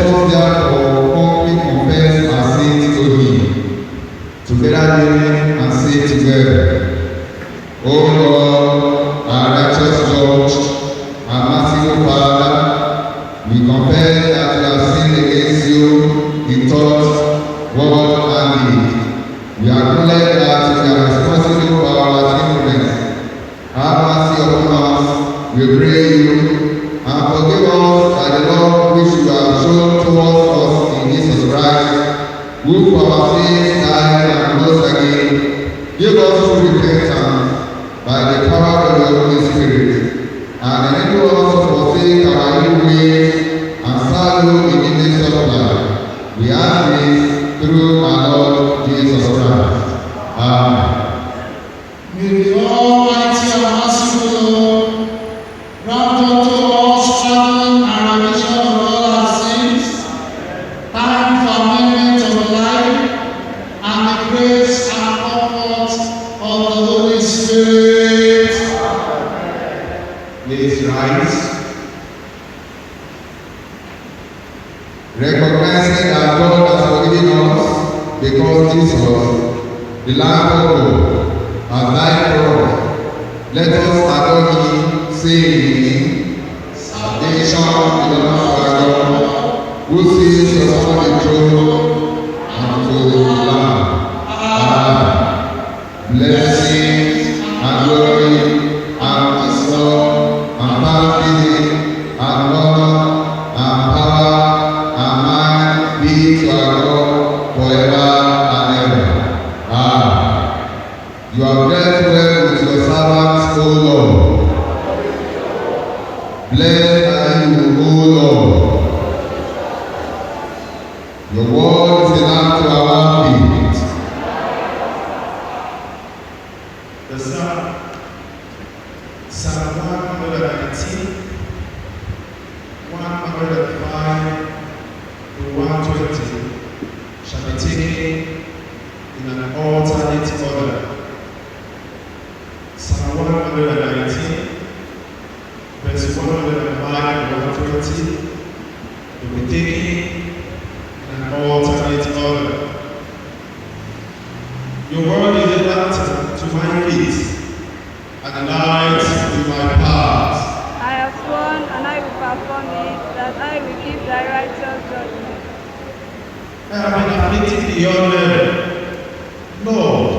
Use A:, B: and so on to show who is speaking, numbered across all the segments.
A: us therefore humbly confess our sins to Him. Together kneel and say together, O Lord, our righteous Judge, our merciful Father, we confess that we have sinned against you in thought, word, and deed. We acknowledge that we are responsible for our sinfulness. Have mercy upon us, we pray you, and forgive us by the love which you have shown towards us in Jesus Christ, who for our sins died and rose again. Give us true repentance by the power of your Holy Spirit, and enable us to forsake our evil ways and serve you in the newness of life. We ask this through our Lord Jesus Christ. Amen.
B: May the Almighty and merciful Lord grant unto us pardon and remission of all our sins, time for amendment of life, and the grace and comfort of the Holy Spirit.
A: Please rise. Recognizing that God has forgiven us because Jesus, the Lamb of God, has died for us. Let us adore Him, saying, salvation belongs to our God, who sits upon the throne, and to the Lamb. Amen. Blessings and glory and wisdom and thanksgiving and honor and power and might be to our God forever and ever. Amen. You are blessed well with your servants, O Lord. Blessed are you, O Lord. Your word is a lamp to our feet.
C: The Psalm 119, 105 to 120 shall be taken in an alternate order. Psalm 119, verse 105 to 120 will be taken in an alternate order. Your word is a lamp to my feet and a light to my path.
D: I have sworn and I will perform it, that I will keep thy righteous judgment.
C: I have been afflicted beyond measure. Lord,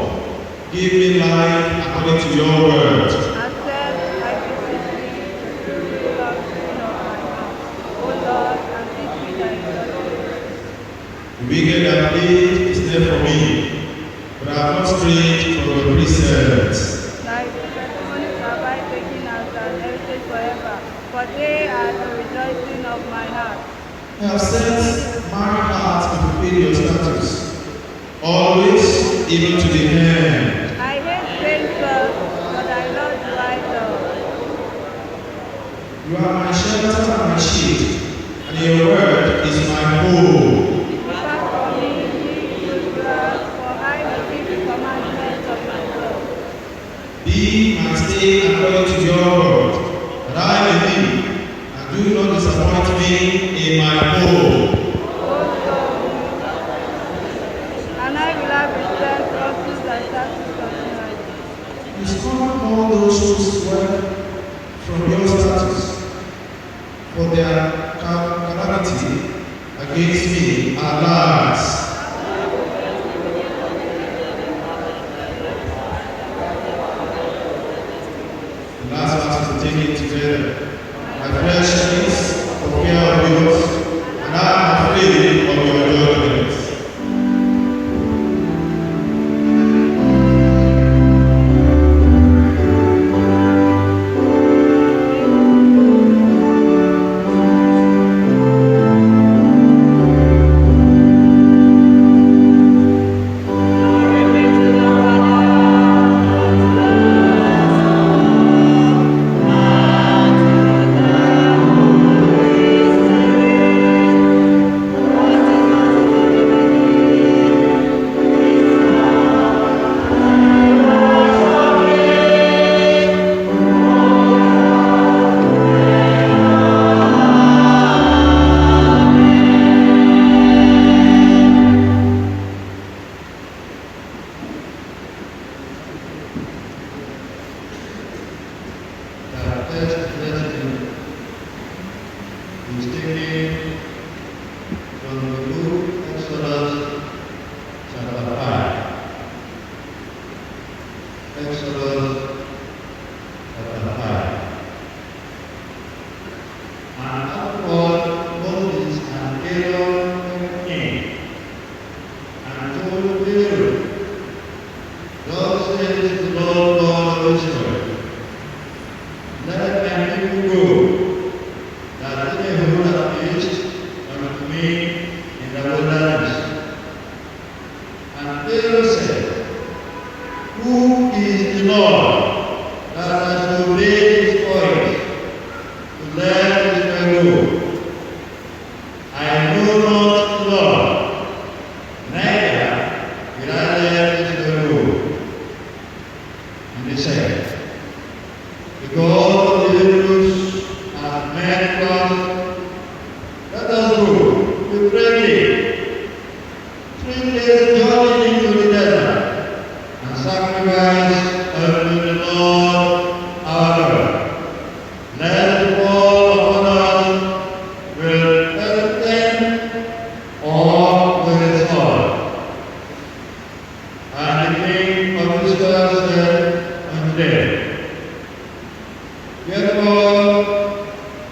C: give me life according to your word.
D: And said, I beseech thee, through the offspring of my mouth, O Lord, and teach me thy judgment.
C: The wicked have laid is there for me, but I have not strayed from your precepts.
D: Thy testimonies have I taken as an heritage forever, for they are the rejoicing of my heart.
C: I have set my heart to fulfill your statutes, always, even to the end.
D: I hate vain thoughts, but thy law do I love.
C: You are my shelter and my shield, and your word is my hope.
D: Depart from me, ye evildoers, for I will keep the commandments of my God.
C: Be my stay according to your word, that I may live, and do not disappoint me in my hope.
D: And I will have returned unto thy statutes continually.
C: You scorn all those who swear from your statutes, for their calamity against me are lies. The last verse is taken together. My flesh is for fear of yours, and I am afraid of your judgments.
D: Amen.
B: from the book Exodus chapter 5. Exodus chapter 5. And afterward Moses and Aaron went in and told Pharaoh, thus says the Lord God of Israel, let my people go, that they may hold a feast unto me in the wilderness. And Pharaoh said, who is the Lord that has obeyed his voice to let Israel go? I know not the Lord, neither will I let Israel go. And they said, the God of the Hebrews hath made us, let us go, we pray thee, 3 days journey into the desert, and sacrifice unto the Lord our God. Let it fall upon us with everything or with its sword. And the king of Israel said unto them, therefore,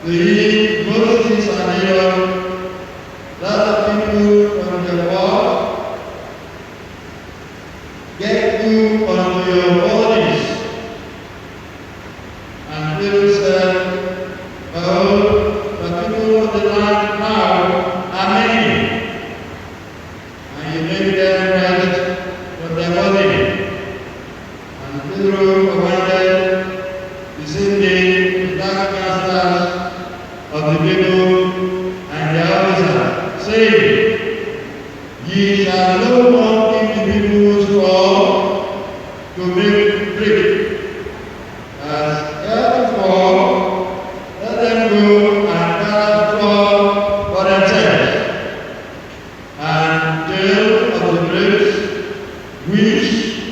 B: to him Moses and Aaron, let the people from their work get you unto your bodies. And Pharaoh said, behold, the people of the land now are many, and you make them rest from their body. And Pharaoh commanded the same day the taskmasters of the people and their officers, saying, ye shall no more keep the people's law to make brick. As heretofore, let them go and gather straw for themselves, and till of the bricks which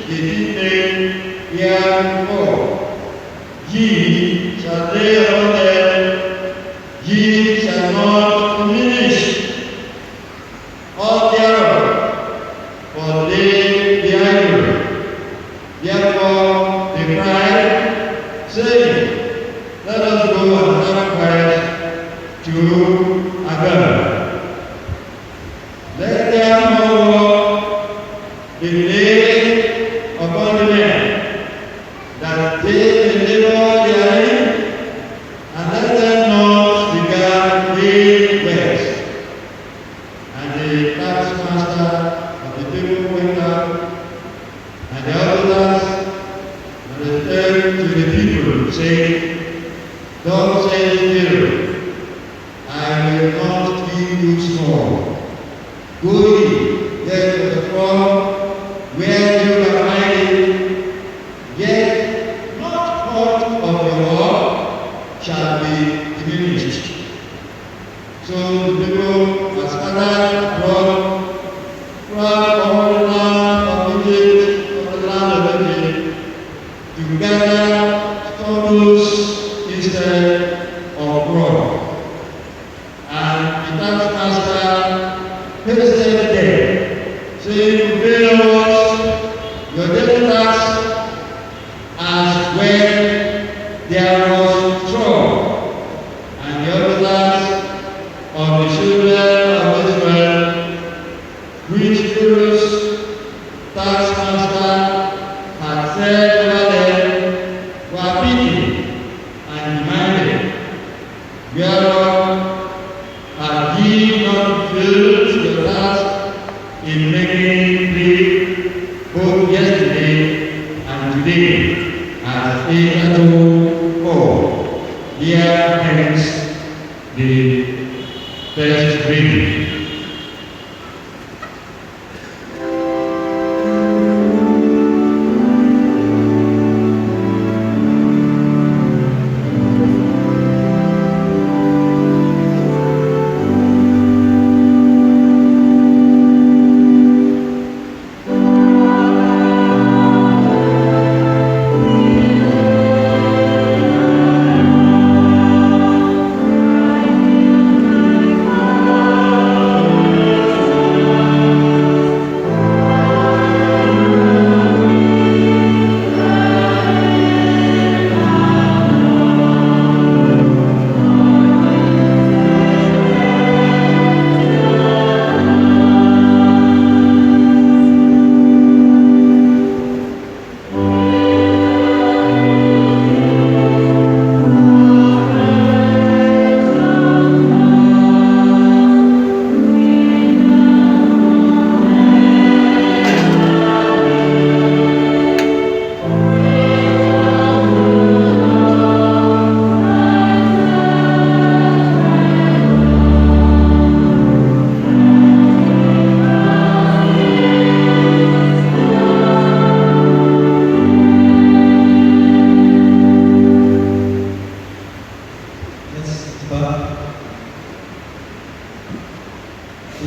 B: they did make heretofore, ye shall lay upon them, ye shall not diminish all thereof, for they be idle. Therefore they cried, saying, let us go and sacrifice to our God. Let their more be laid upon the men, that they may labor therein, and let them not regard vain works. And the taskmaster of the people went out, and the officers returned to the people, saying, thus says Pharaoh, I will not give you small. Go ye, get to the throne, where you can find it, yet not part of your work shall be diminished. So the people were scattered abroad from all the land of Egypt, from the land of Egypt, to gather stubbles instead of broad. And the taskmaster visited them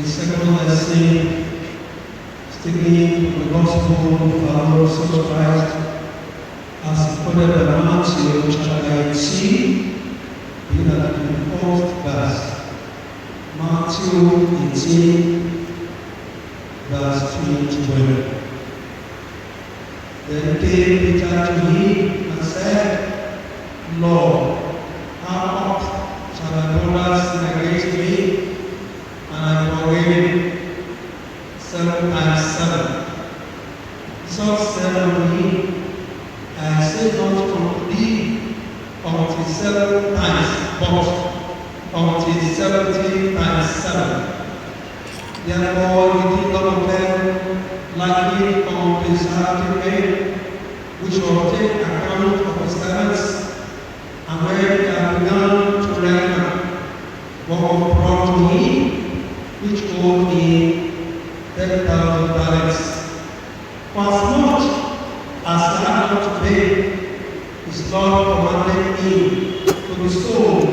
C: second lesson, taking from the Gospel of our Lord Jesus Christ as recorded by Matthew chapter 18, beginning at the 4th verse. Matthew 18, verse 20. Then came Peter to him and said, Lord, how oft shall my brother sin against me, and I forgive him 7 times 7? Jesus said unto him, I say not unto thee until 7 times, but until 70 times 7. Therefore the kingdom of heaven likened unto a certain man, which will take account of his servants, and when they have begun to render what was brought to him, which owed him 10,000 talents. For as much as he had not to pay, his Lord commanded him to be sold,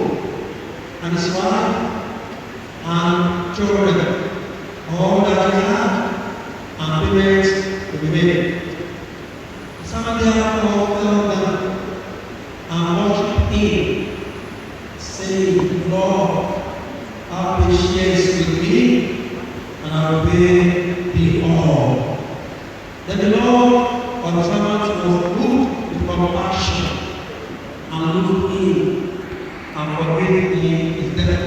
C: and his wife, and children, all that he had, and payment to be made. Some therefore fell down and worshipped him, saying, Lord, have patience with me, and I will pay thee all. Then the Lord of the servant was moved with compassion, and looked him, and forgave him his debt.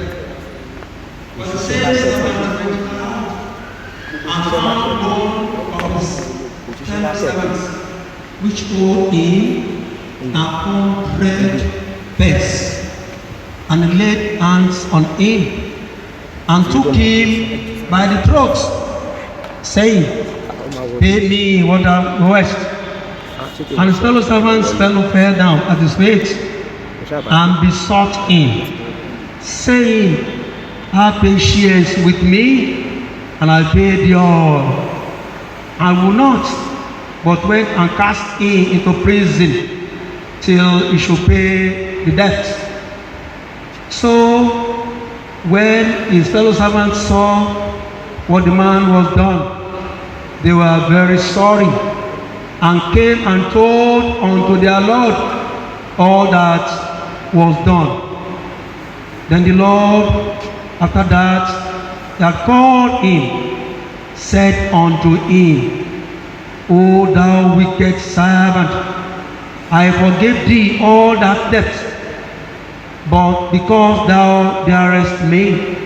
C: But the same servant went out, and found one of his 10 servants, which owed him 100 pence, and laid hands on him, and took him by the throat, saying, Pay me what thou owest. And his fellow servants fell down at his feet, and besought him, saying, Have patience with me, and I'll pay thee all. I will not, but went and cast him into prison till he should pay the debt. So when his fellow servants saw what the man was done, they were very sorry, and came and told unto their Lord all that was done. Then the Lord, after that he had called him, said unto him, O thou wicked servant, I forgave thee all that debt. But because thou darest me,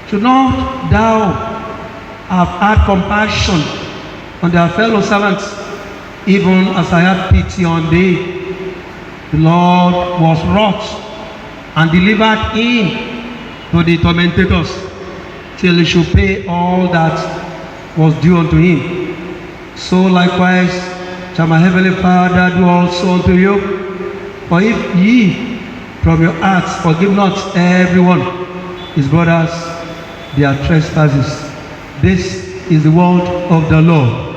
C: should not thou have had compassion on their fellow servants, even as I had pity on thee? The Lord was wroth, and delivered him to the tormentators, till he should pay all that was due unto him. So likewise shall my heavenly Father do also unto you. For if ye from your hearts forgive not everyone his brothers their trespasses. This is the word of the Lord.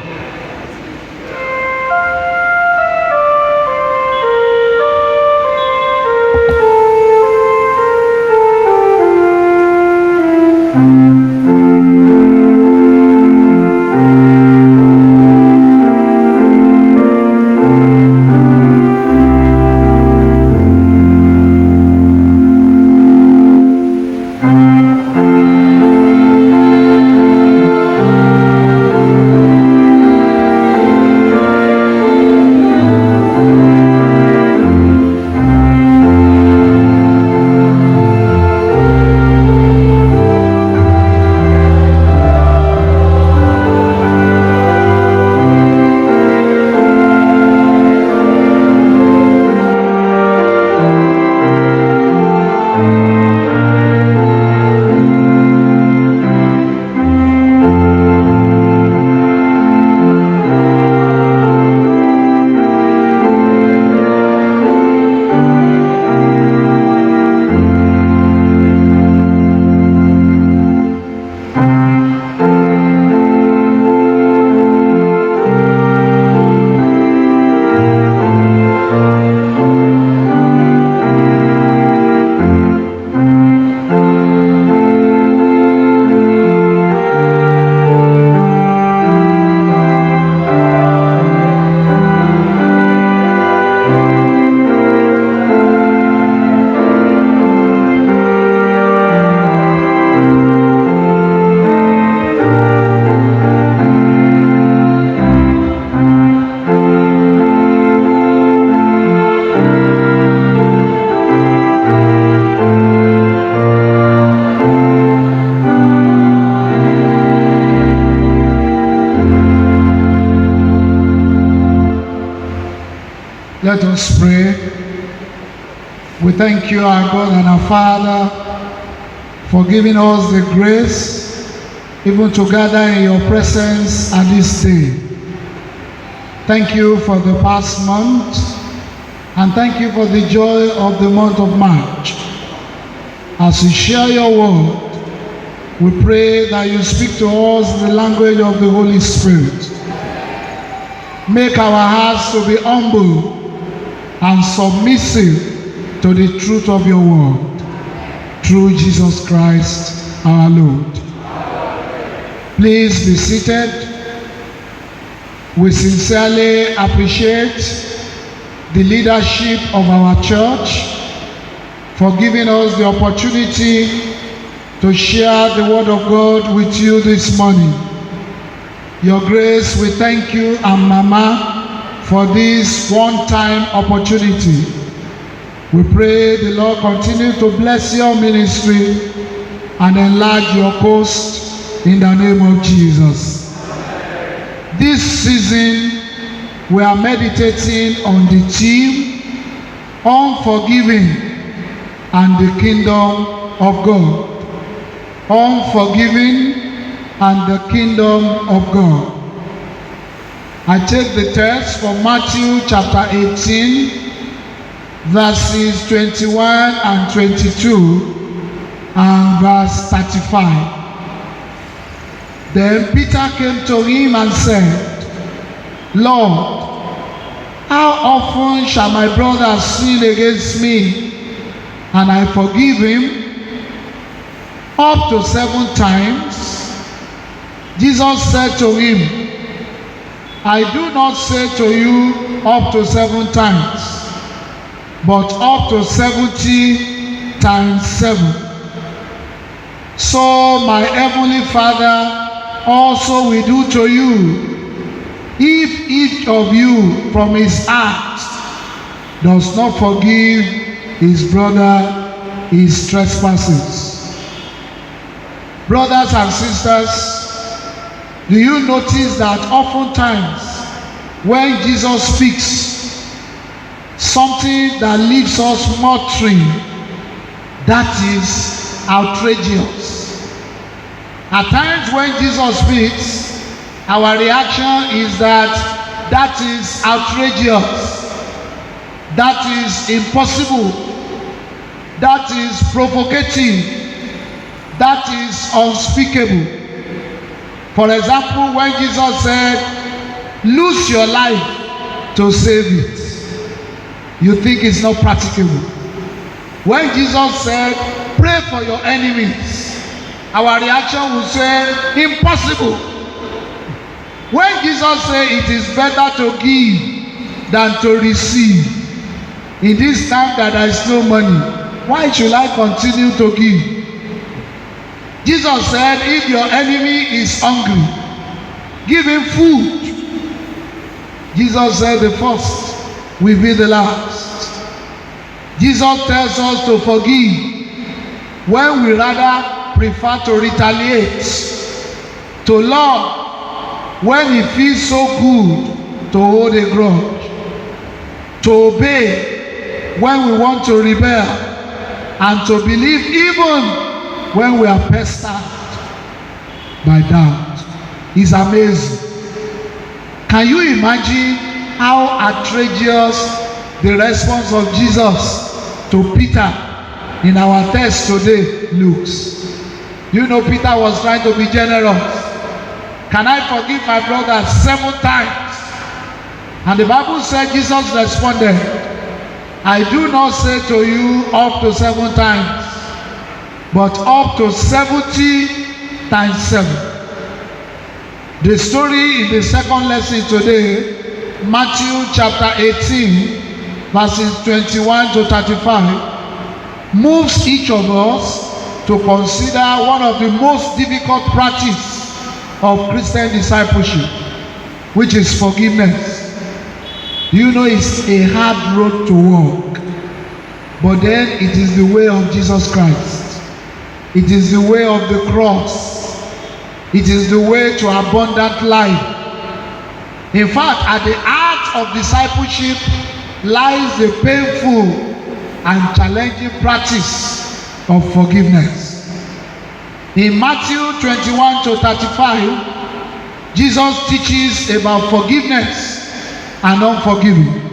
B: Let us pray. We thank you, our God and our Father, for giving us the grace even to gather in your presence at this day. Thank you for the past month, and thank you for the joy of the month of March. As we share your word, we pray that you speak to us in the language of the Holy Spirit. Make our hearts to be humble and submissive to the truth of your word. Through Jesus Christ our Lord. Please be seated. We sincerely appreciate the leadership of our church for giving us the opportunity to share the word of God with you this morning. Your Grace, we thank you and Mama for this one-time opportunity. We pray the Lord continue to bless your ministry and enlarge your coast in the name of Jesus. This season, we are meditating on the theme, Unforgiving and the Kingdom of God. Unforgiving and the Kingdom of God. I take the text from Matthew chapter 18, verses 21 and 22, and verse 35. Then Peter came to him and said, Lord, how often shall my brother sin against me, and I forgive him? Up to 7 times? Jesus said to him, I do not say to you up to 7 times, but up to 70 times 7. So my heavenly Father also will do to you, if each of you from his heart does not forgive his brother his trespasses. Brothers and sisters, do you notice that oftentimes when Jesus speaks, something that leaves us muttering, that is outrageous. At times when Jesus speaks, our reaction is that that is outrageous, that is impossible, that is provocative, that is unspeakable. For example, when Jesus said, lose your life to save it, you think it's not practicable. When Jesus said, pray for your enemies, our reaction would say, impossible. When Jesus said, it is better to give than to receive, in this time that there is no money, why should I continue to give? Jesus said, if your enemy is hungry, give him food. Jesus said the first will be the last. Jesus tells us to forgive when we rather prefer to retaliate, to love when it feels so good to hold a grudge, to obey when we want to rebel, and to believe even when we are pestered by doubt. It's amazing. Can you imagine how outrageous the response of Jesus to Peter in our text today looks? You know, Peter was trying to be generous. Can I forgive my brother 7 times? And the Bible said, Jesus responded, I do not say to you up to 7 times, but up to 70 times 7. The story in the second lesson today, Matthew chapter 18, verses 21 to 35, moves each of us to consider one of the most difficult practices of Christian discipleship, which is forgiveness. You know, it's a hard road to walk, but then it is the way of Jesus Christ. It is the way of the cross. It is the way to abundant life. In fact, at the heart of discipleship lies the painful and challenging practice of forgiveness. In Matthew 21 to 35, Jesus teaches about forgiveness and unforgiving.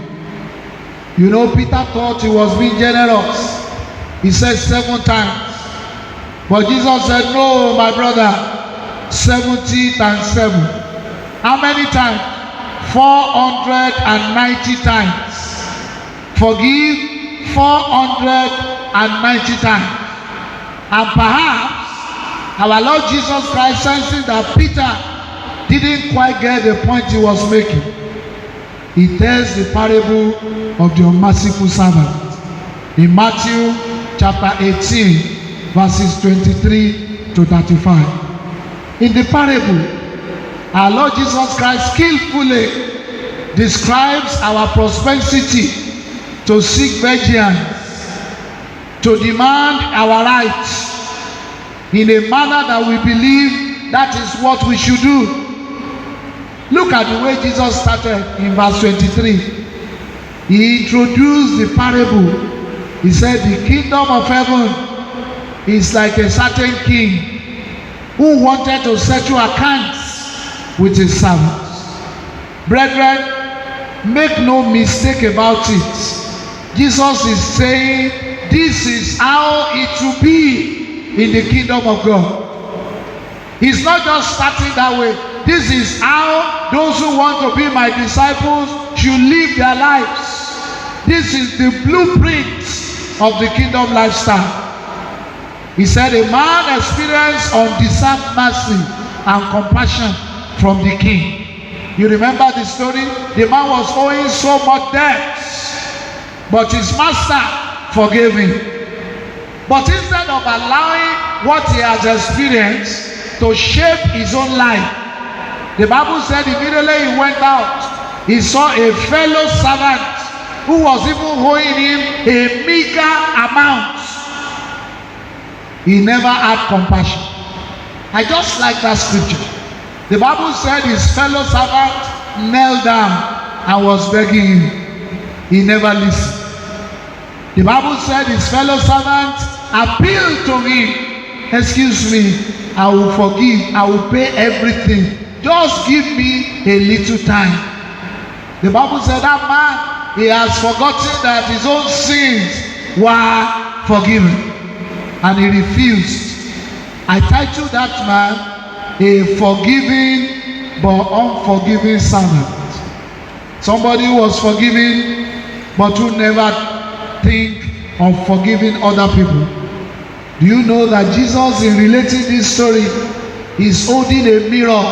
B: You know, Peter thought he was being generous. He said 7 times. But Jesus said, no, my brother, 70 times 7. How many times? 490 times. Forgive 490 times. And perhaps our Lord Jesus Christ, sensing that Peter didn't quite get the point he was making, he tells the parable of the unmerciful servant in Matthew chapter 18, verses 23 to 35. In the parable, our Lord Jesus Christ skillfully describes our propensity to seek vengeance, to demand our rights in a manner that we believe that is what we should do. Look at the way Jesus started in verse 23. He introduced the parable. He said, the kingdom of heaven is like a certain king who wanted to settle accounts with his servants. Brethren, make no mistake about it. Jesus is saying, this is how it will be in the kingdom of God. He's not just starting that way. This is how those who want to be my disciples should live their lives. This is the blueprint of the kingdom lifestyle. He said, a man experienced undeserved mercy and compassion from the king. You remember the story? The man was owing so much debt, but his master forgave him. But instead of allowing what he has experienced to shape his own life, the Bible said immediately he went out, he saw a fellow servant who was even owing him a meager amount. He never had compassion. I just like that scripture. The Bible said his fellow servant knelt down and was begging him. He never listened. The Bible said his fellow servant appealed to him. Excuse me, I will forgive, I will pay everything. Just give me a little time. The Bible said that man, he has forgotten that his own sins were forgiven. And he refused. I titled that man a forgiving but unforgiving servant. Somebody who was forgiving but who never think of forgiving other people. Do you know that Jesus, in relating this story, is holding a mirror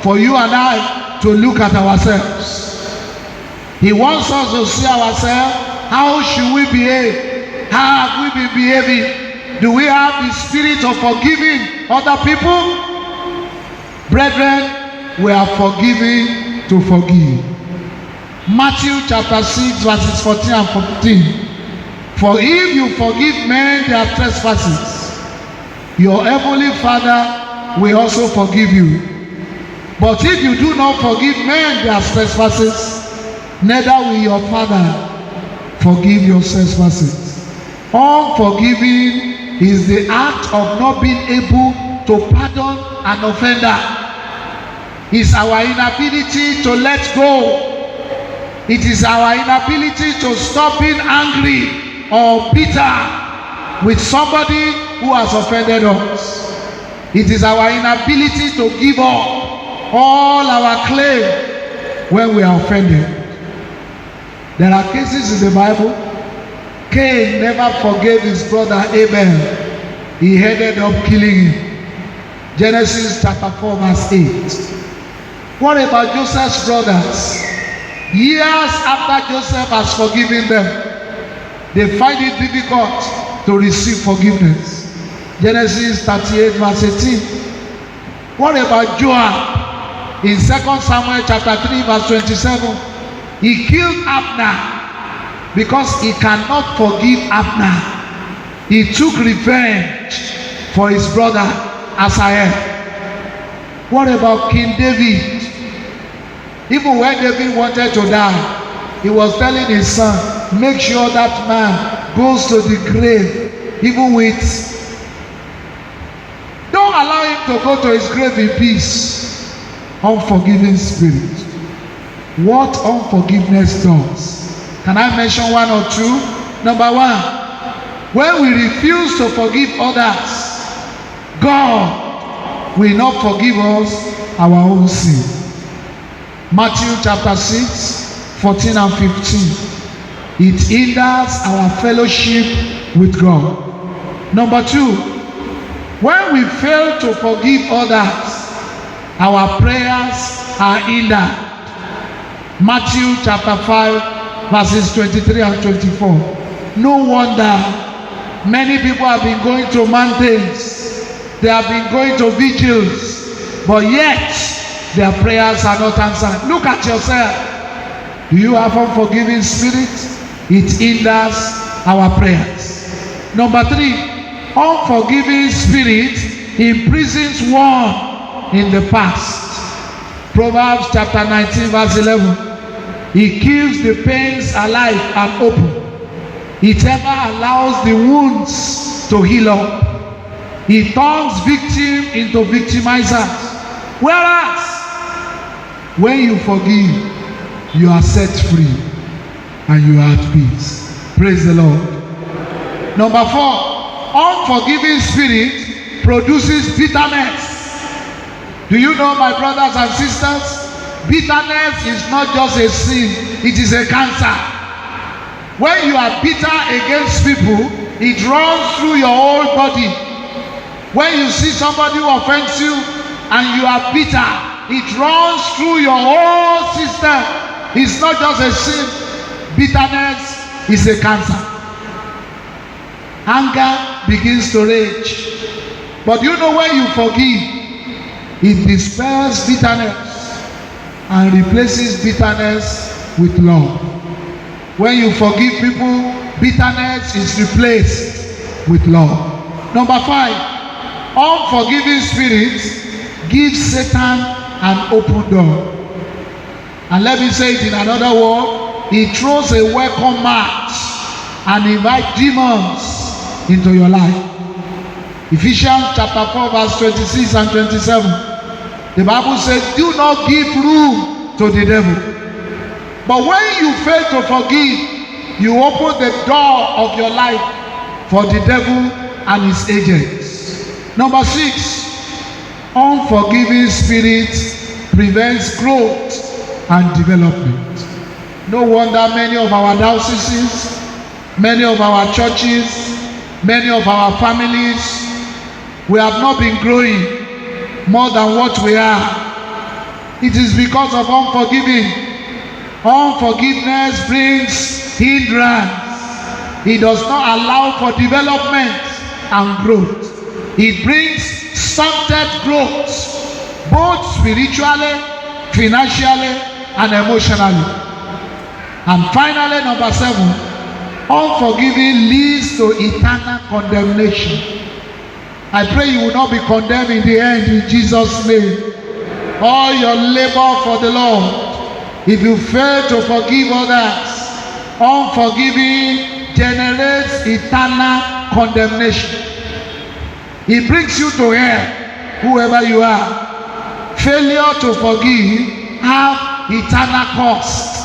B: for you and I to look at ourselves. He wants us to see ourselves. How should we behave? How have we been behaving? Do we have the spirit of forgiving other people? Brethren, we are forgiving to forgive. Matthew chapter 6 verses 14 and 15. For if you forgive men their trespasses, your heavenly Father will also forgive you. But if you do not forgive men their trespasses, neither will your Father forgive your trespasses. Unforgiving is the act of not being able to pardon an offender. It's our inability to let go. It is our inability to stop being angry or bitter with somebody who has offended us. It is our inability to give up all our claim when we are offended. There are cases in the Bible. Cain never forgave his brother Abel. He ended up killing him. Genesis chapter 4 verse 8. What about Joseph's brothers? Years after Joseph has forgiven them, they find it difficult to receive forgiveness. Genesis 38 verse 18. What about Joab? In 2 Samuel chapter 3 verse 27, he killed Abner because he cannot forgive Abner. He took revenge for his brother Asahel. What about King David? Even when David wanted to die, he was telling his son, make sure that man goes to the grave, even with, don't allow him to go to his grave in peace. Unforgiving spirit. What unforgiveness does. Can I mention one or two? Number one, when we refuse to forgive others, God will not forgive us our own sin. Matthew chapter 6, 14 and 15. It hinders our fellowship with God. Number two, when we fail to forgive others, our prayers are hindered. Matthew chapter 5, verses 23 and 24. No wonder many people have been going to mountains, they have been going to vigils, but yet their prayers are not answered. Look at yourself. Do you have unforgiving spirit? It hinders our prayers. Number three, unforgiving spirit imprisons one in the past. Proverbs chapter 19 verse 11. He keeps the pains alive and open. It ever allows the wounds to heal up. He turns victim into victimizers. Whereas, when you forgive, you are set free and you are at peace. Praise the Lord. Number four, unforgiving spirit produces bitterness. Do you know, my brothers and sisters, bitterness is not just a sin, it is a cancer. When you are bitter against people, it runs through your whole body. When you see somebody who offends you and you are bitter, it runs through your whole system. It's not just a sin. Bitterness is a cancer. Anger begins to rage. But you know, when you forgive, it dispels bitterness and replaces bitterness with love. When you forgive people, bitterness is replaced with love. Number five, unforgiving spirit gives Satan an open door. And let me say it in another word, he throws a welcome mat and invites demons into your life. Ephesians chapter 4 verse 26 and 27. The Bible says, do not give room to the devil. But when you fail to forgive, you open the door of your life for the devil and his agents. Number six, unforgiving spirit prevents growth and development. No wonder many of our dioceses, many of our churches, many of our families, we have not been growing more than what we are. It is because of unforgiving. Unforgiveness brings hindrance. It does not allow for development and growth. It brings stunted growth, both spiritually, financially, and emotionally. And finally, number seven, unforgiving leads to eternal condemnation. I pray you will not be condemned in the end in Jesus' name. All your labor for the Lord, if you fail to forgive others, unforgiving generates eternal condemnation. It brings you to hell, whoever you are. Failure to forgive have eternal cost.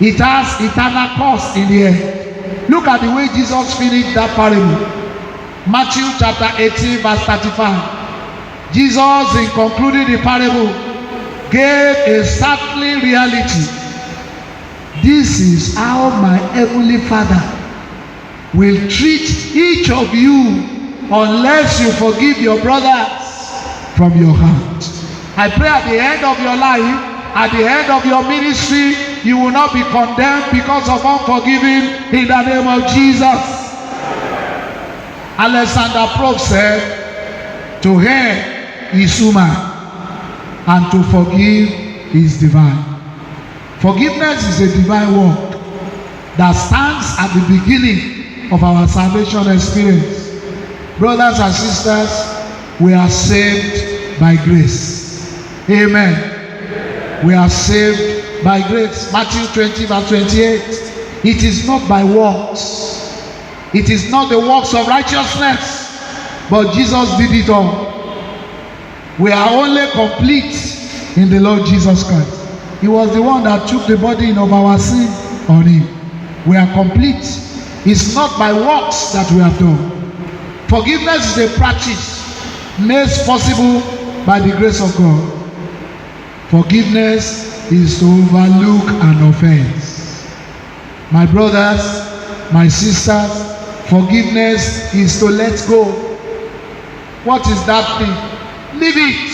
B: It has eternal cost in the end. Look at the way Jesus finished that parable. Matthew chapter 18 verse 35. Jesus, in concluding the parable, gave a startling reality. This is how my heavenly Father will treat each of you unless you forgive your brothers from your heart. I pray at the end of your life, at the end of your ministry, you will not be condemned because of unforgiving in the name of Jesus. Alexander Pope said, to err is human and to forgive is divine. Forgiveness is a divine work that stands at the beginning of our salvation experience. Brothers and sisters, we are saved by grace. Amen. We are saved by grace. Matthew 20 verse 28. It is not by works. It is not the works of righteousness, but Jesus did it all. We are only complete in the Lord Jesus Christ. He was the one that took the burden of our sin on him. We are complete. It's not by works that we have done. Forgiveness is a practice made possible by the grace of God. Forgiveness is to overlook an offense. My brothers, my sisters, forgiveness is to let go. What is that thing? Leave it.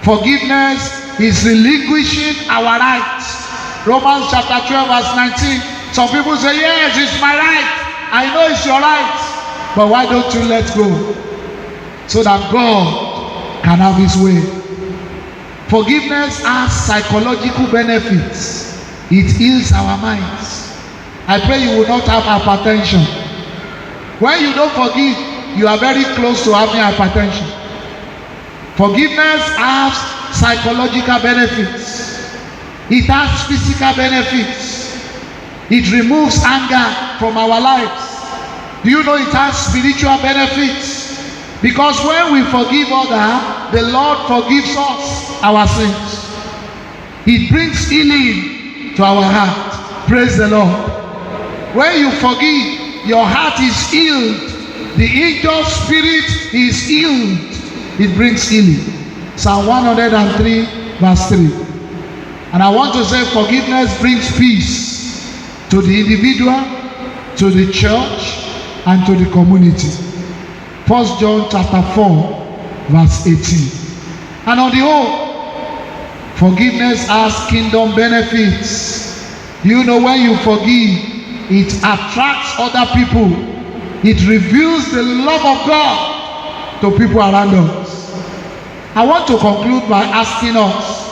B: Forgiveness is relinquishing our rights. Romans chapter 12 verse 19. Some people say, yes, it's my right. I know it's your right. But why don't you let go? So that God can have his way. Forgiveness has psychological benefits. It heals our minds. I pray you will not have hypertension. When you don't forgive, you are very close to having hypertension. Forgiveness has psychological benefits. It has physical benefits. It removes anger from our lives. Do you know it has spiritual benefits? Because when we forgive others, the Lord forgives us our sins. It brings healing to our heart. Praise the Lord. When you forgive, your heart is healed. The injured spirit is healed. It brings healing. Psalm 103 verse 3. And I want to say forgiveness brings peace to the individual, to the church, and to the community. 1 John chapter 4 verse 18. And on the whole, forgiveness has kingdom benefits. You know, when you forgive, it attracts other people. It reveals the love of God to people around us. I want to conclude by asking us,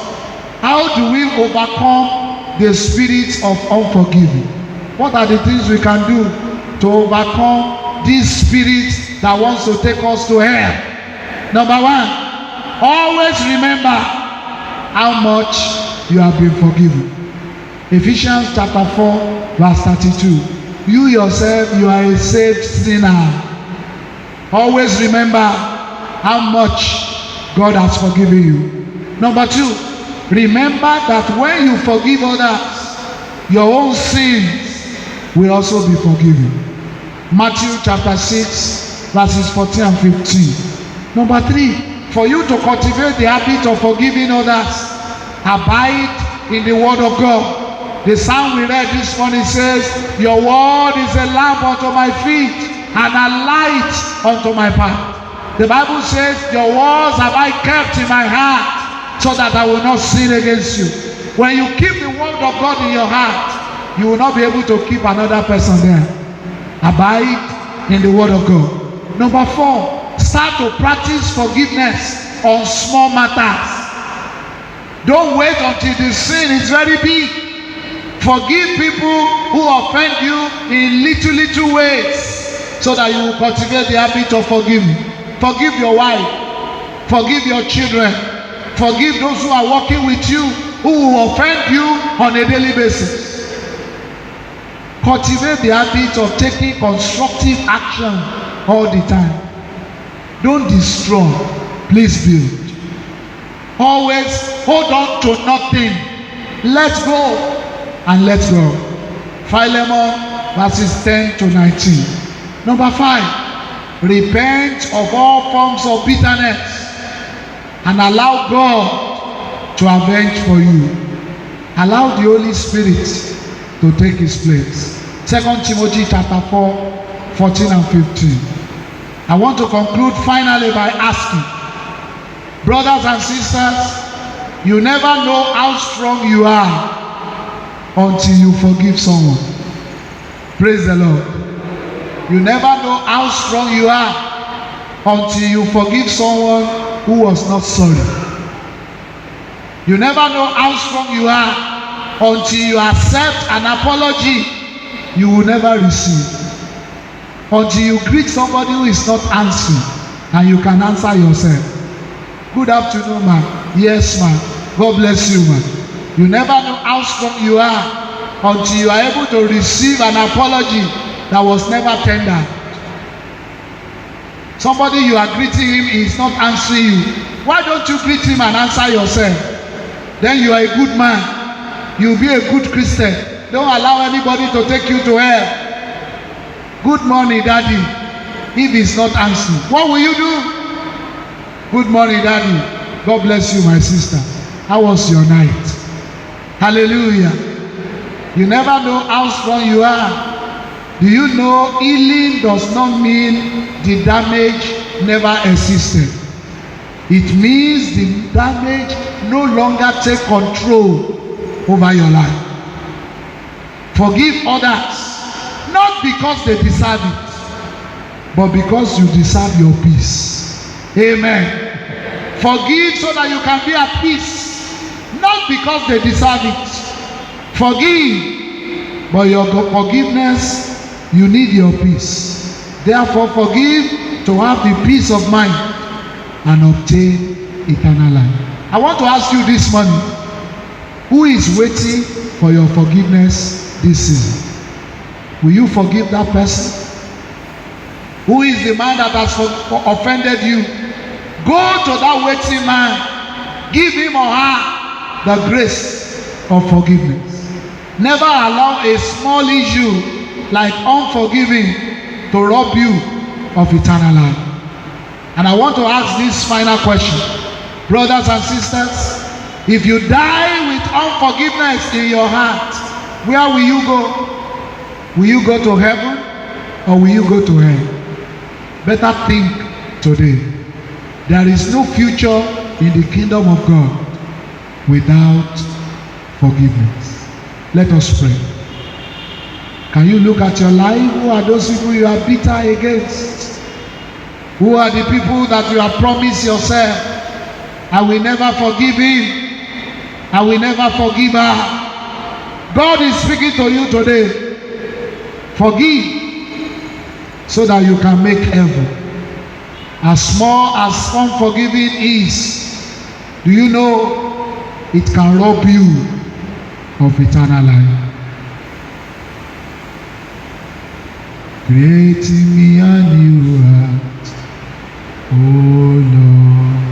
B: how do we overcome the spirit of unforgiving? What are the things we can do to overcome this spirit that wants to take us to hell? Number one, always remember how much you have been forgiven. Ephesians chapter 4 verse 32. You yourself, you are a saved sinner. Always remember how much God has forgiven you. Number two, remember that when you forgive others, your own sins will also be forgiven. Matthew chapter 6 verses 14 and 15. Number three, for you to cultivate the habit of forgiving others, abide in the word of God. The psalm we read this morning says, your word is a lamp unto my feet and a light unto my path. The Bible says, your words have I kept in my heart, so that I will not sin against you. When you keep the word of God in your heart, you will not be able to keep another person there. Abide in the word of God. Number four, start to practice forgiveness on small matters. Don't wait until the sin is very big. Forgive people who offend you in little ways, so that you will cultivate the habit of forgiving. Forgive your wife. Forgive your children. Forgive those who are working with you, who will offend you on a daily basis. Cultivate the habit of taking constructive action all the time. Don't destroy, please build. Always hold on to nothing. Let go and let go. Philemon verses 10 to 19. Number 5, repent of all forms of bitterness and allow God to avenge for you. Allow the Holy Spirit to take his place. 2 Timothy chapter 4, 14 and 15. I want to conclude finally by asking, brothers and sisters, you never know how strong you are until you forgive someone. Praise the Lord. You never know how strong you are until you forgive someone who was not sorry. You never know how strong you are until you accept an apology you will never receive. Until you greet somebody who is not answering and you can answer yourself. Good afternoon, ma'am. Yes, ma'am. God bless you, ma'am. You never know how strong you are until you are able to receive an apology that was never tendered. Somebody you are greeting him is not answering you. Why don't you greet him and answer yourself? Then you are a good man. You'll be a good Christian. Don't allow anybody to take you to hell. Good morning, Daddy. If he's not answering, what will you do? Good morning, Daddy. God bless you, my sister. How was your night? Hallelujah. You never know how strong you are. Do you know healing does not mean the damage never existed? It means the damage no longer take control over your life. Forgive others, not because they deserve it, but because you deserve your peace. Amen. Forgive so that you can be at peace, not because they deserve it. Forgive, but your forgiveness, you need your peace. Therefore, forgive to have the peace of mind and obtain eternal life. I want to ask you this morning, who is waiting for your forgiveness this season? Will you forgive that person? Who is the man that has offended you? Go to that waiting man. Give him or her the grace of forgiveness. Never allow a small issue like unforgiving to rob you of eternal life. And I want to ask this final question. Brothers and sisters, if you die with unforgiveness in your heart, where will you go? Will you go to heaven or will you go to hell? Better think today. There is no future in the kingdom of God without forgiveness. Let us pray. Can you look at your life? Who are those people you are bitter against? Who are the people that you have promised yourself, I will never forgive him, I will never forgive her? God is speaking to you today. Forgive so that you can make heaven. As small as unforgiving is, do you know it can rob you of eternal life? Create in me a new heart, oh Lord,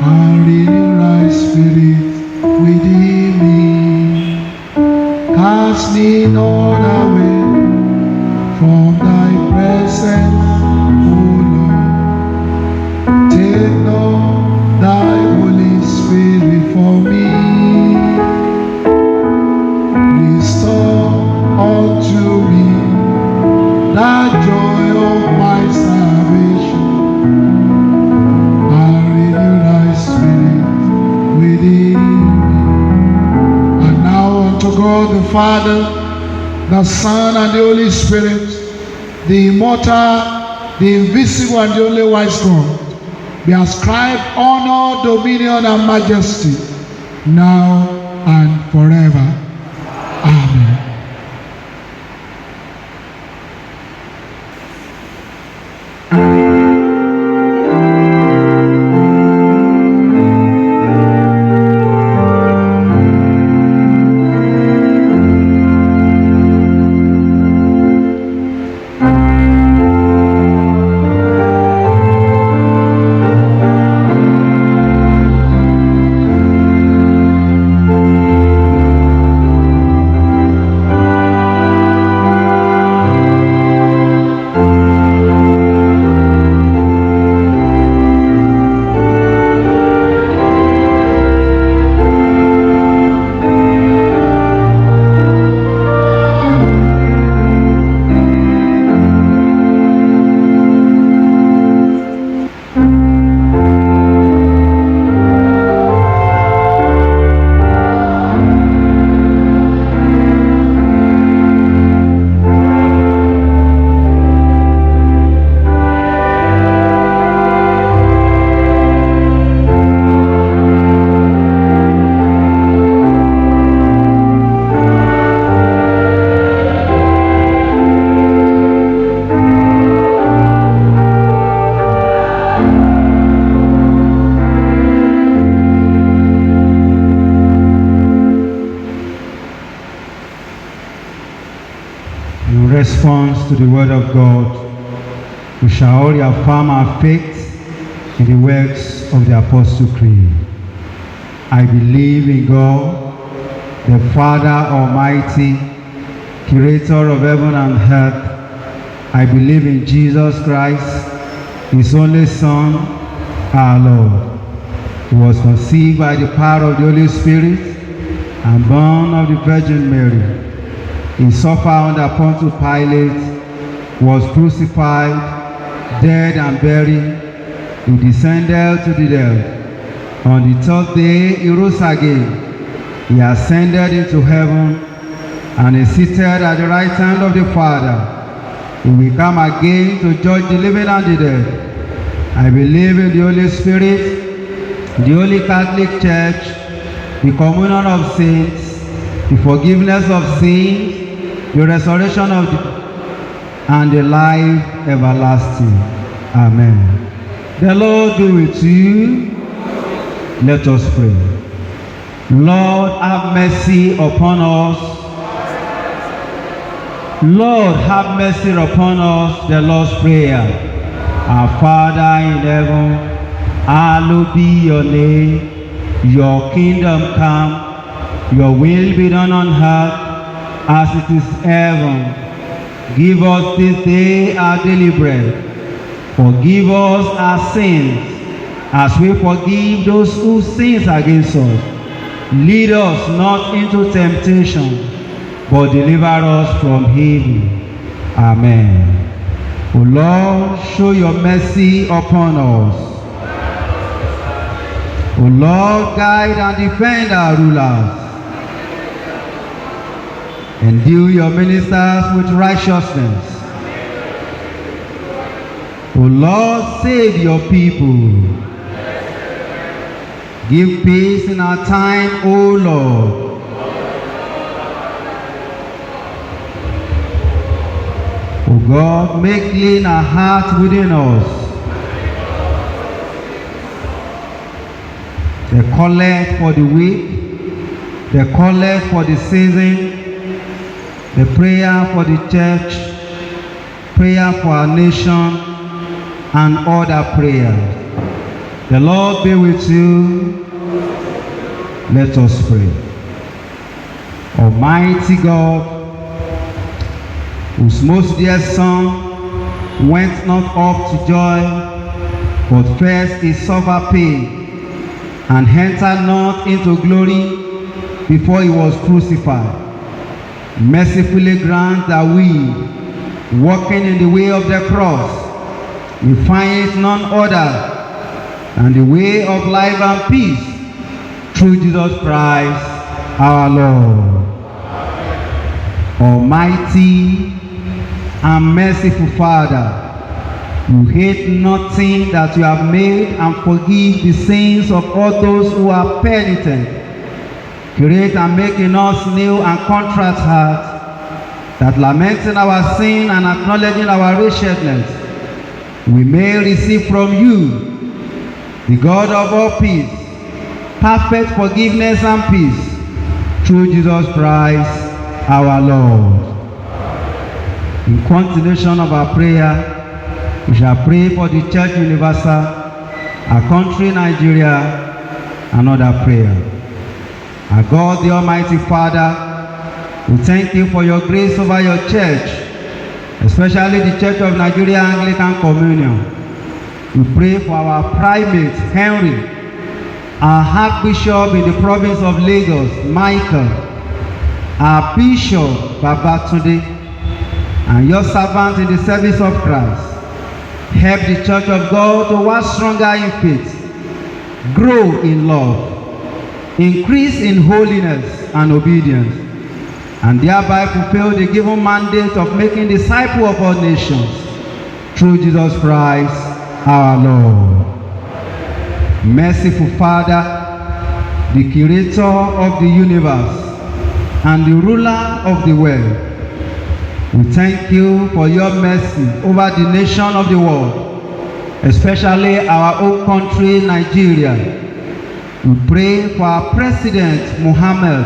B: and renew thy spirit within me. Cast me not away from thy presence, oh Lord. Take not thy Holy Spirit from me. Restore unto me the joy of my salvation, and renew thy spirit within me. And now unto God the Father, the Son, and the Holy Spirit, the immortal, the invisible, and the only wise God, be ascribed honor, dominion, and majesty, now and forever. Amen.
E: response to the word of God, we shall all reaffirm our faith in the words of the Apostle Creed. I believe in God, the Father Almighty, Creator of heaven and earth. I believe in Jesus Christ, His only Son, our Lord. He was conceived by the power of the Holy Spirit and born of the Virgin Mary. He suffered under Pontius Pilate, was crucified, dead and buried. He descended to the dead. On the third day he rose again. He ascended into heaven and is seated at the right hand of the Father. He will come again to judge the living and the dead. I believe in the Holy Spirit, the Holy Catholic Church, the communion of saints, the forgiveness of sins, the resurrection of the and the life everlasting. Amen. The Lord be with you. Let us pray. Lord, have mercy upon us. Lord, have mercy upon us. The Lord's Prayer. Our Father in heaven, hallowed be your name. Your kingdom come. Your will be done on earth as it is heaven. Give us this day our daily bread. Forgive us our sins, as we forgive those who sin against us. Lead us not into temptation, but deliver us from evil. Amen. O Lord, show your mercy upon us. O Lord, guide and defend our rulers. Endue your ministers with righteousness. O Lord, save your people. Give peace in our time, O Lord. O God, make clean our hearts within us. The collect for the weak, the collect for the season, the prayer for the church, prayer for our nation, and other prayers. The Lord be with you. Let us pray. Almighty God, whose most dear Son went not up to joy, but first he suffered pain, and entered not into glory before he was crucified. Mercifully grant that we, walking in the way of the cross, we find none other than the way of life and peace through Jesus Christ our Lord. Almighty and merciful Father, you hate nothing that you have made and forgive the sins of all those who are penitent. Create and make in us new and contrite hearts, that lamenting our sin and acknowledging our wretchedness, we may receive from you, the God of all peace, perfect forgiveness and peace, through Jesus Christ our Lord. In continuation of our prayer, we shall pray for the Church Universal, our country Nigeria, and other prayer. Our God, the Almighty Father, we thank you for your grace over your church, especially the Church of Nigeria Anglican Communion. We pray for our primate, Henry, our Archbishop in the province of Lagos, Michael, our Bishop, Babatunde, and your servant in the service of Christ. Help the Church of God to work stronger in faith, grow in love, increase in holiness and obedience, and thereby fulfill the given mandate of making disciples of all nations through Jesus Christ our Lord. Merciful Father, the Creator of the universe and the ruler of the world, we thank you for your mercy over the nation of the world, especially our own country, Nigeria. We pray for our President Muhammad,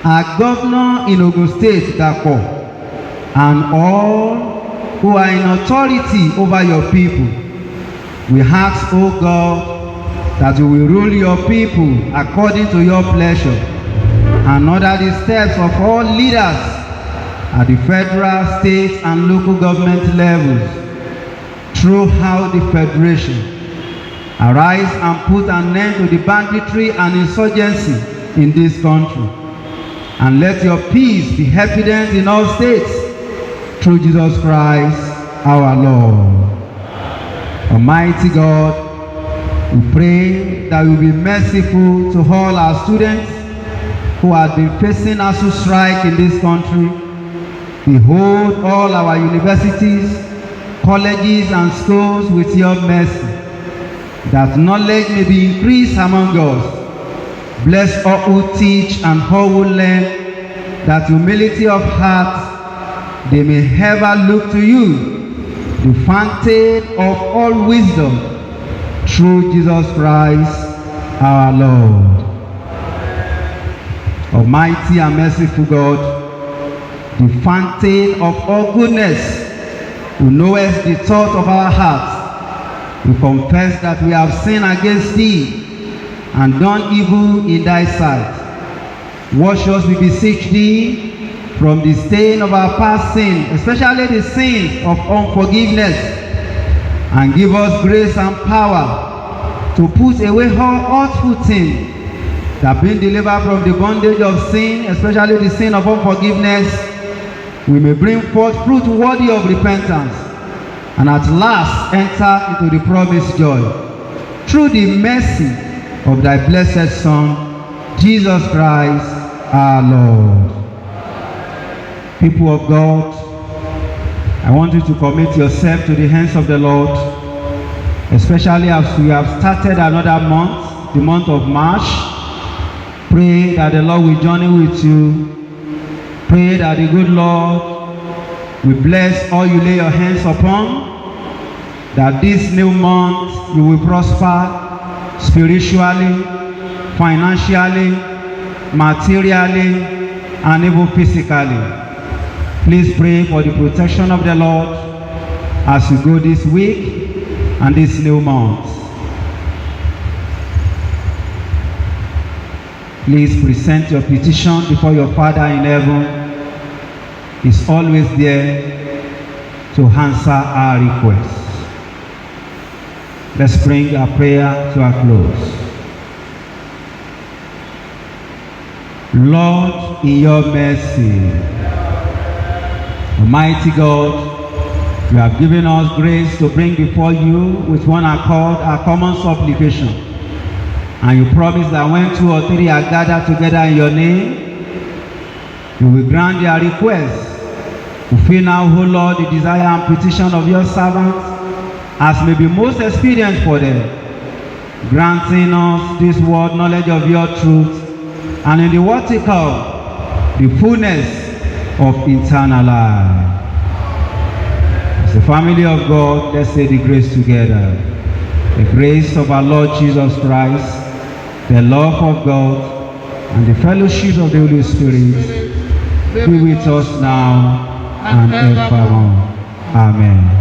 E: our Governor in Ogun State, Dapo, and all who are in authority over your people. We ask, O God, that you will rule your people according to your pleasure, and order the steps of all leaders at the federal, state, and local government levels throughout the federation. Arise and put an end to the banditry and insurgency in this country, and let your peace be evident in all states through Jesus Christ our Lord. Almighty God, we pray that you will be merciful to all our students who have been facing ASUU strike in this country. Behold all our universities, colleges, and schools with your mercy, that knowledge may be increased among us. Bless all who teach and all who learn, that humility of heart they may ever look to you, the fountain of all wisdom, through Jesus Christ our Lord. Almighty and merciful God, the fountain of all goodness, who knowest the thought of our hearts, we confess that we have sinned against thee and done evil in thy sight. Wash us, we beseech thee, from the stain of our past sin, especially the sin of unforgiveness, and give us grace and power to put away all hurtful things, that being delivered from the bondage of sin, especially the sin of unforgiveness, we may bring forth fruit worthy of repentance, and at last enter into the promised joy, through the mercy of thy blessed Son, Jesus Christ our Lord. People of God, I want you to commit yourself to the hands of the Lord, especially as we have started another month, the month of March. Pray that the Lord will journey with you. Pray that the good Lord will bless all you lay your hands upon, that this new month you will prosper spiritually, financially, materially, and even physically. Please pray for the protection of the Lord as we go this week and this new month. Please present your petition before your Father in heaven. He's always there to answer our requests. Let's bring our prayer to a close. Lord, in your mercy, Almighty God, you have given us grace to bring before you with one accord our common supplication. And you promise that when 2 or 3 are gathered together in your name, you will grant their requests. Fulfill now, O Lord, the desire and petition of your servants, as may be most expedient for them, granting us this word knowledge of your truth, and in the vertical, the fullness of eternal life. As the family of God, let's say the grace together. The grace of our Lord Jesus Christ, the love of God, and the fellowship of the Holy Spirit be with us now and evermore. Amen.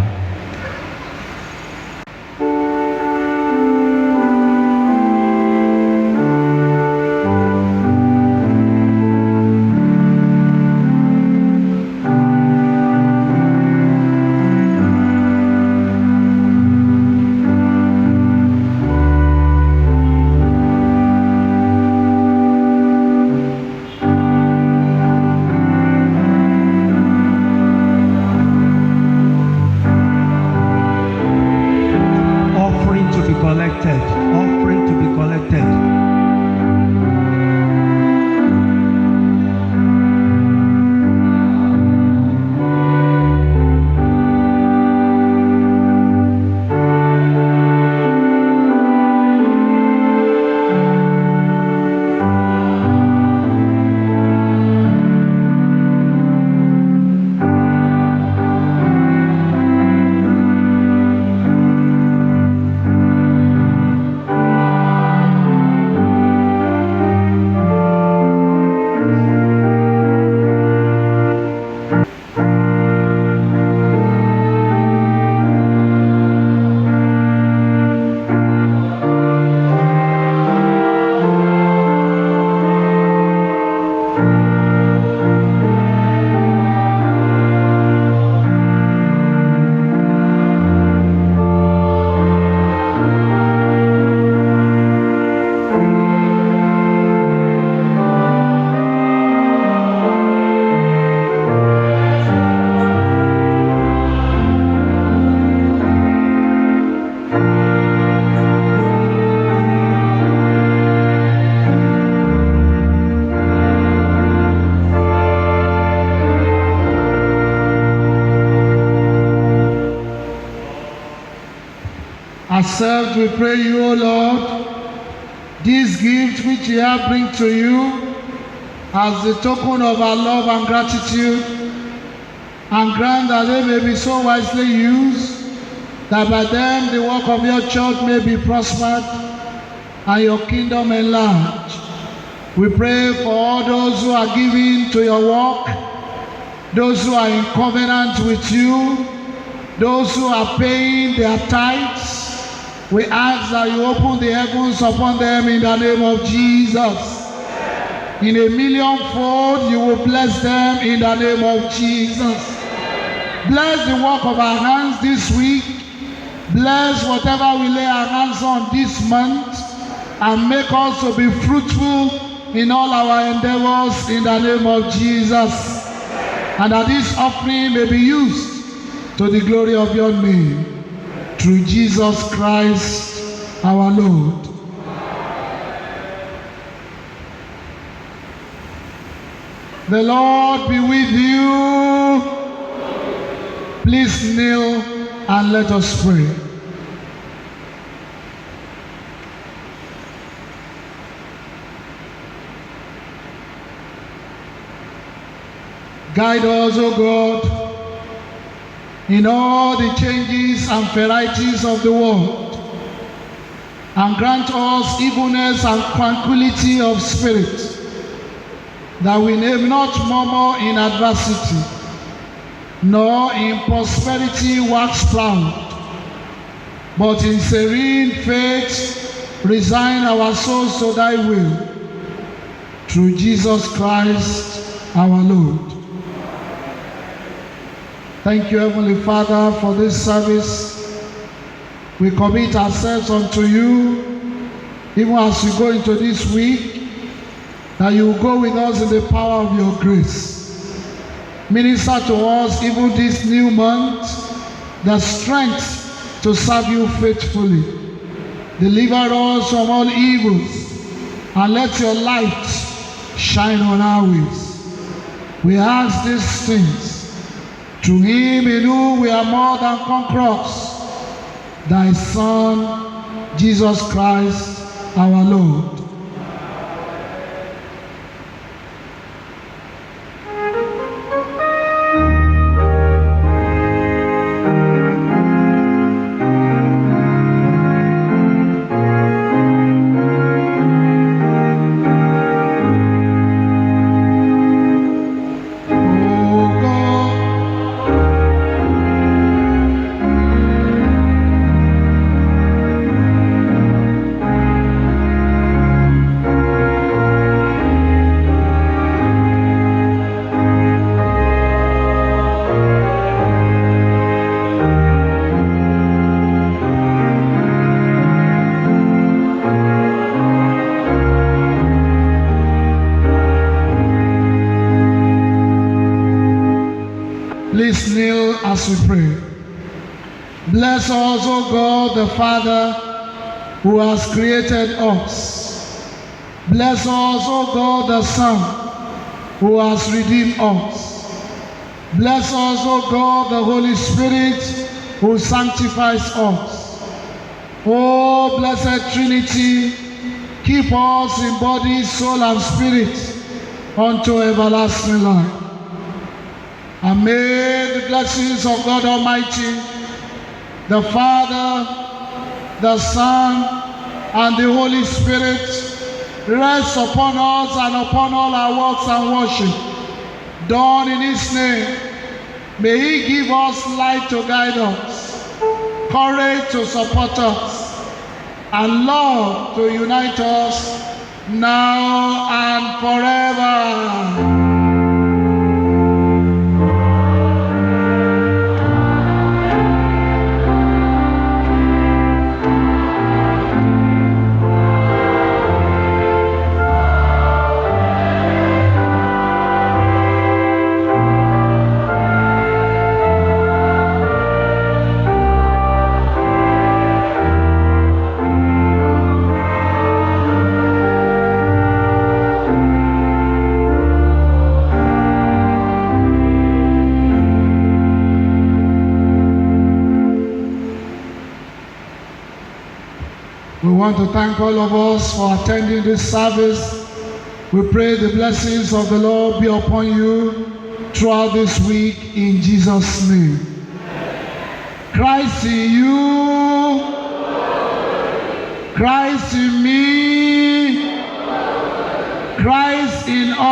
B: Accept, we pray you, O Lord, this gift which we have bring to you as the token of our love and gratitude, and grant that they may be so wisely used that by them the work of your church may be prospered and your kingdom enlarged. We pray for all those who are giving to your work, those who are in covenant with you, those who are paying their tithes. We ask that you open the heavens upon them in the name of Jesus. In a millionfold, you will bless them in the name of Jesus. Bless the work of our hands this week. Bless whatever we lay our hands on this month, and make us to be fruitful in all our endeavors in the name of Jesus. And that this offering may be used to the glory of your name. Through Jesus Christ our Lord. The Lord be with you. Please kneel and let us pray. Guide us, O God, in all the changes and varieties of the world, and grant us evilness and tranquility of spirit, that we may not murmur in adversity, nor in prosperity wax proud, but in serene faith resign our souls to thy will, through Jesus Christ our Lord. Thank you, Heavenly Father, for this service. We commit ourselves unto you, even as we go into this week, that you will go with us in the power of your grace. Minister to us, even this new month, the strength to serve you faithfully. Deliver us from all evils, and let your light shine on our ways. We ask these things through him in whom we are more than conquerors, thy Son, Jesus Christ, our Lord. Please kneel as we pray. Bless us, O God, the Father, who has created us. Bless us, O God, the Son, who has redeemed us. Bless us, O God, the Holy Spirit, who sanctifies us. O blessed Trinity, keep us in body, soul, and spirit unto everlasting life. And may the blessings of God Almighty, the Father, the Son, and the Holy Spirit rest upon us and upon all our works and worship done in his name. May he give us light to guide us, courage to support us, and love to unite us now and forever. want to thank all of us for attending this service. We pray the blessings of the Lord be upon you throughout this week in Jesus' name. Christ in you, Christ in me, Christ in us.